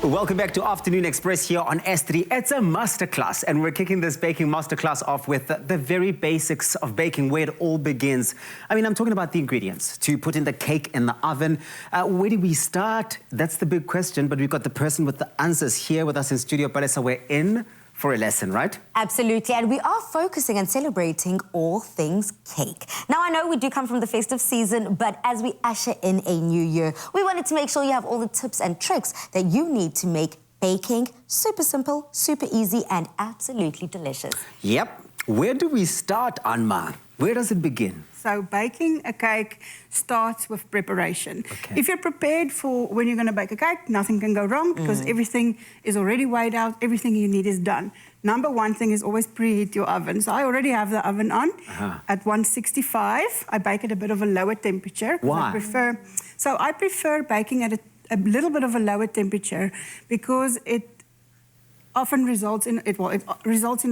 Welcome back to Afternoon Express here on S3. It's a masterclass, and we're kicking this baking masterclass off with the very basics of baking, where it all begins. I mean, I'm talking about the ingredients to put in the cake in the oven. Where do we start? That's the big question, but we've got the person with the answers here with us in studio. Palesa, we're in for a lesson, right? Absolutely, and we are focusing and celebrating all things cake. Now, I know we do come from the festive season, but as we usher in a new year, we wanted to make sure you have all the tips and tricks that you need to make baking super simple, super easy, and absolutely delicious. Yep. Where do we start, Anma? Where does it begin? So baking a cake starts with preparation. Okay. If you're prepared for when you're going to bake a cake, nothing can go wrong because everything is already weighed out, everything you need is done. Number one thing is always preheat your oven. So I already have the oven on at 165. I bake at a bit of a lower temperature. Why? I prefer baking at a little bit of a lower temperature because it often results in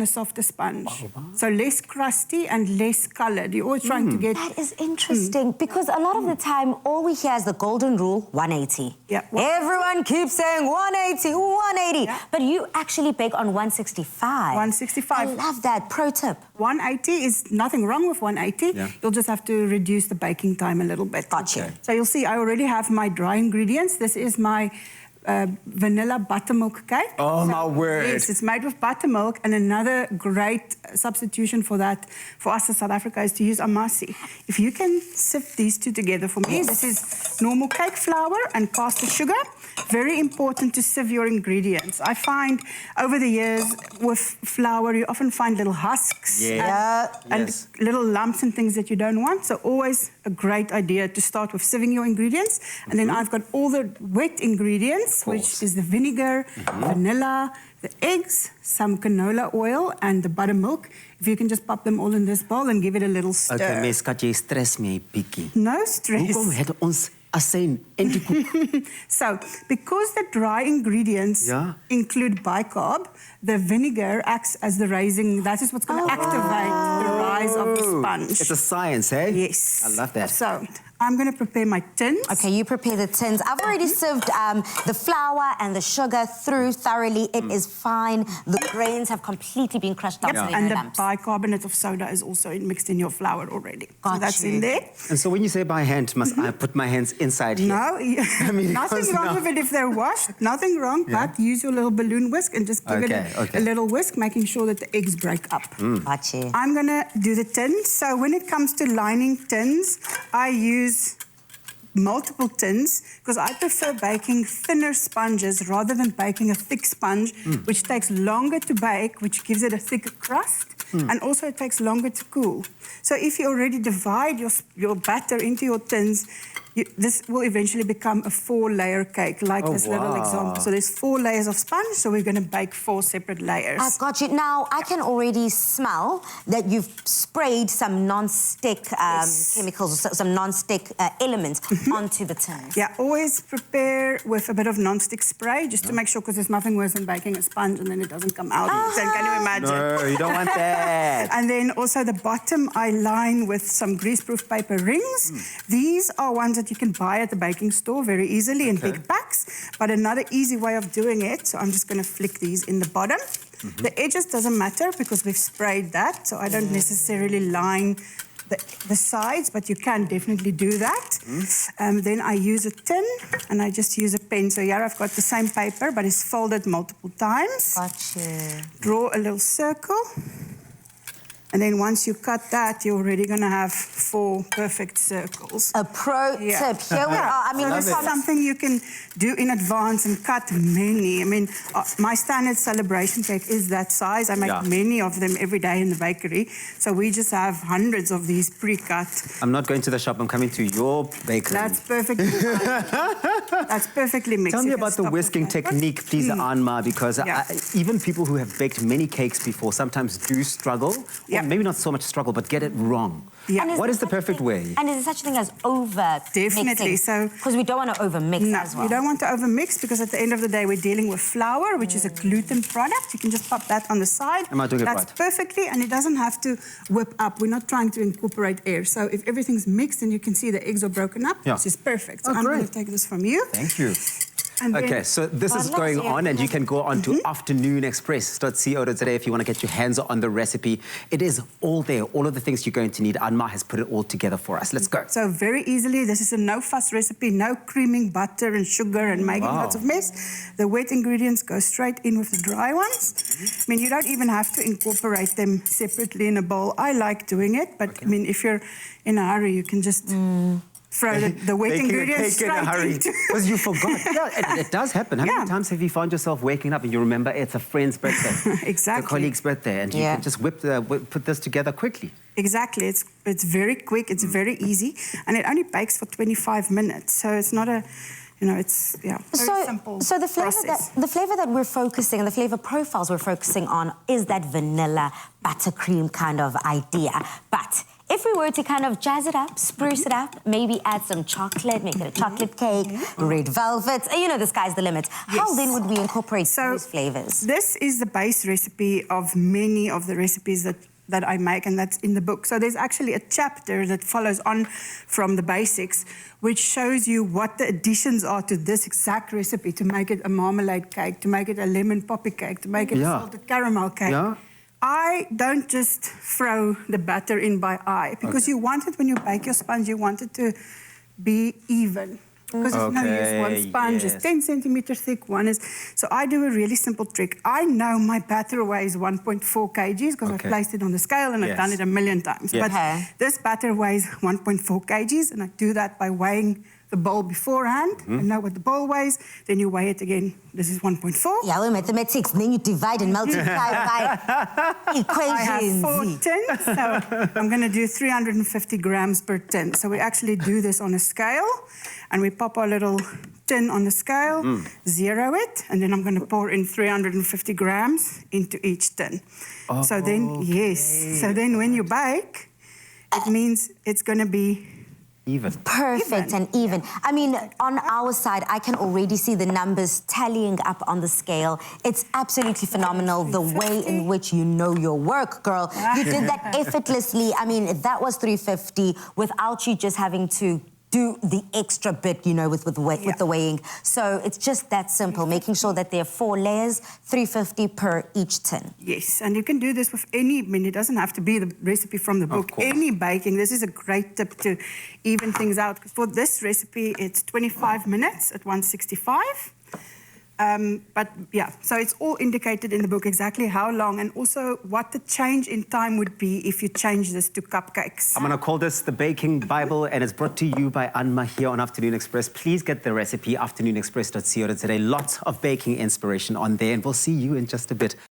a softer sponge. Oh, wow. So less crusty and less coloured. You're always trying to get... That is interesting because a lot of the time, all we hear is the golden rule, 180. Yeah. Everyone keeps saying 180, 180. Yeah. But you actually bake on 165. 165. I love that. Pro tip. 180 is nothing wrong with 180. Yeah. You'll just have to reduce the baking time a little bit. Gotcha. Okay. So you'll see I already have my dry ingredients. This is my vanilla buttermilk cake. Oh, my word. Yes, it's made with buttermilk, and another great substitution for that, for us in South Africa, is to use amasi. If you can sift these two together for me, this is normal cake flour and caster sugar. Very important to sieve your ingredients. I find over the years with flour, you often find little husks and little lumps and things that you don't want. So always a great idea to start with sieving your ingredients. And then I've got all the wet ingredients, which is the vinegar, vanilla, the eggs, some canola oil, and the buttermilk. If you can just pop them all in this bowl and give it a little stir. Okay, mens, kat jy stress my bietjie. No stress. Hoekom het ons asyn en die koek? So, because the dry ingredients include bicarb, the vinegar acts as the raising, that is what's going to activate the rise of the sponge. It's a science, eh? Yes. I love that. So, I'm going to prepare my tins. Okay, you prepare the tins. I've already sieved the flour and the sugar through thoroughly. It is fine. The grains have completely been crushed up. And the bicarbonate of soda is also mixed in your flour already. So that's in there. And so when you say by hand, must I put my hands inside here? No, I mean, nothing wrong with it if they're washed. Nothing wrong, but use your little balloon whisk and just give it a little whisk, making sure that the eggs break up. Gotcha. I'm going to do the tins. So when it comes to lining tins, I use multiple tins because I prefer baking thinner sponges rather than baking a thick sponge, which takes longer to bake, which gives it a thicker crust, and also it takes longer to cool. So if you already divide your batter into your tins, this will eventually become a 4-layer cake, like this little example. So there's 4 layers of sponge, so we're going to bake 4 separate layers. I got you. Now, I can already smell that you've sprayed some non-stick chemicals, or some non-stick elements onto the tins. Yeah, always prepare with a bit of non-stick spray, just to make sure, because there's nothing worse than baking a sponge and then it doesn't come out. Can you imagine? No, you don't want that. And then also the bottom, I line with some greaseproof paper rings. These are ones that you can buy at the baking store very easily in big packs. But another easy way of doing it, so I'm just going to flick these in the bottom. The edges doesn't matter because we've sprayed that, so I don't necessarily line the sides, but you can definitely do that. Then I use a tin and I just use a pen. So here I've got the same paper, but it's folded multiple times. Gotcha. Draw a little circle. And then once you cut that, you're already going to have 4 perfect circles. A pro tip. Here we are. I mean, this is something you can do in advance and cut many. I mean, my standard celebration cake is that size. I make many of them every day in the bakery. So we just have hundreds of these pre-cut. I'm not going to the shop. I'm coming to your bakery. That's perfectly fine. That's perfectly mixed. Tell me about the whisking technique, please, Anma, because even people who have baked many cakes before sometimes do struggle. Maybe not so much struggle, but get it wrong. What is the perfect way? And is there such a thing as over Definitely. So, because we don't want to over-mix as well. You don't want to over-mix because at the end of the day, we're dealing with flour, which is a gluten product. You can just pop that on the side. Am I doing it right? That's perfectly, and it doesn't have to whip up. We're not trying to incorporate air. So if everything's mixed and you can see the eggs are broken up, this is perfect. So I'm going to take this from you. Thank you. And then- Okay, so this is let's going see. on, and you can go on to afternoonexpress.co.za if you want to get your hands on the recipe. It is all there, all of the things you're going to need. Anma has put it all together for us. Let's go. So very easily, this is a no-fuss recipe, no creaming butter and sugar and making lots of mess. The wet ingredients go straight in with the dry ones. I mean, you don't even have to incorporate them separately in a bowl. I like doing it, but I mean, if you're in a hurry, you can just throw the wet Making ingredients a cake in a straight hurry into... because you forgot. Yeah, it does happen. How many times have you found yourself waking up and you remember it's a friend's birthday, Exactly. a colleague's birthday, and you can just put this together quickly? Exactly. It's very quick. It's very easy, and it only bakes for 25 minutes. So it's not a, it's very simple. So the process. flavor that we're focusing, and the flavor profiles we're focusing on, is that vanilla buttercream kind of idea. But if we were to kind of jazz it up, spruce it up, maybe add some chocolate, make it a chocolate cake, red velvet, the sky's the limit. How then would we incorporate those flavors? This is the base recipe of many of the recipes that I make, and that's in the book. So there's actually a chapter that follows on from the basics, which shows you what the additions are to this exact recipe to make it a marmalade cake, to make it a lemon poppy cake, to make it a salted caramel cake. Yeah. I don't just throw the batter in by eye, because you want it, when you bake your sponge, you want it to be even. Because it's no use, one sponge is 10 centimeters thick, one is... So I do a really simple trick. I know my batter weighs 1.4 kgs because I've placed it on the scale and I've done it a million times. But this batter weighs 1.4 kgs, and I do that by weighing the bowl beforehand. I know what the bowl weighs, then you weigh it again. This is 1.4. Yeah, well, mathematics, then you divide and multiply by equations. I have 4 tins, so I'm going to do 350 grams per tin. So we actually do this on a scale, and we pop our little tin on the scale, zero it, and then I'm going to pour in 350 grams into each tin. So then, so then when you bake, it means it's going to be even. Perfect and even. I mean, on our side, I can already see the numbers tallying up on the scale. It's absolutely phenomenal, the way in which you know your work, girl. You did that effortlessly. I mean, that was 350 without you just having to do the extra bit, with the weighing. So it's just that simple, making sure that there are 4 layers, 350 per each tin. Yes, and you can do this with any, it doesn't have to be the recipe from the book. Any baking, this is a great tip to even things out. For this recipe, it's 25 minutes at 165. But yeah, so it's all indicated in the book exactly how long, and also what the change in time would be if you change this to cupcakes. I'm going to call this the Baking Bible, and it's brought to you by Anma here on Afternoon Express. Please get the recipe, afternoonexpress.co.za. Lots of baking inspiration on there, and we'll see you in just a bit.